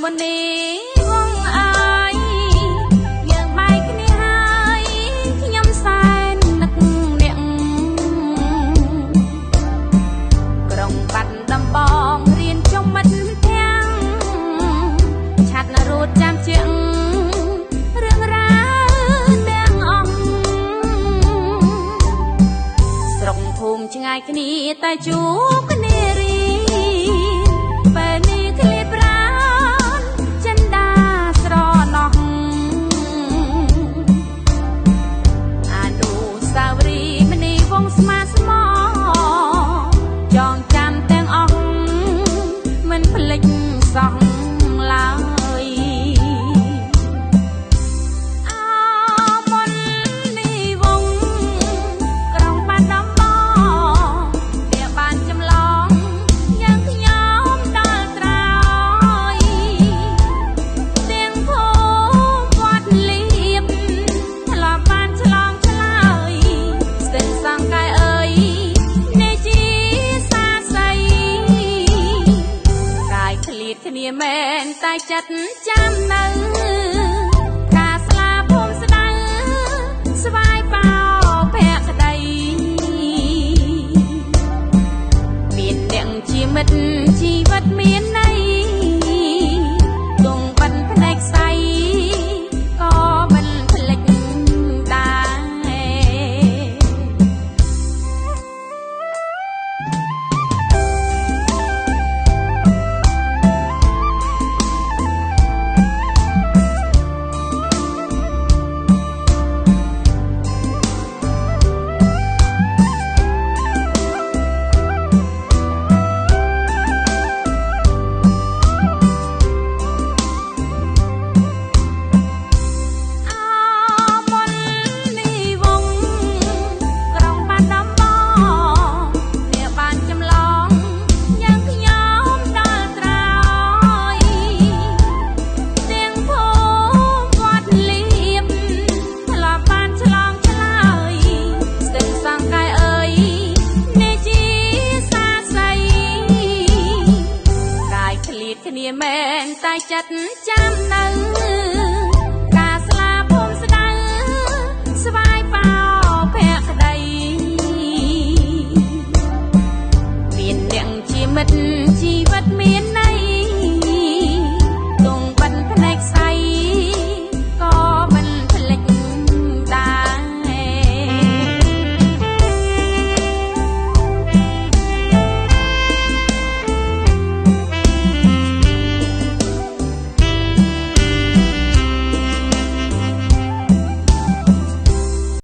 មុននេះវងអើយយើងបែកគ្នាហើយខ្ញុំសែននឹកអ្នកក្រុងបាត់ដំបងរៀនចុងមិត្តទាំងឆាត់ណារូតចាំជាងរឿងរ៉ាវទាំងអស់ស្រុកភូមិឆ្ងាយគ្នាតែជួបគ្នារីពេលនេះឃ្លាតប្រាណចិនដាស្រណោះអនុស្សាវរីយ៍មនីវងស្មាស្មោចងចាំទាំងអស់មិនភ្លេចសោះឡើយអមុននេះវងក្រុងបាត់ដំបងវាបានចម្លងយ៉ាងខ្ញុំដល់ត្រើយទាំងភូមិវត្តលៀបធ្លាប់បានឆ្លងឆ្លើយស្ទឹងសង្កែអើយនេះជាសាស័យកាយឃ្លាតគ្នាមែនតែចិត្តចាំនៅការស្លាភូមិស្ដៅស្វាយបោភក្តីមានអ្នកជាមិត្តជីវិតមានន័យទងបិណ្ឌភ្នែកស្អីក៏មិនភ្លេចដែរគ្នាមែនតែចិត្តចាំនៅ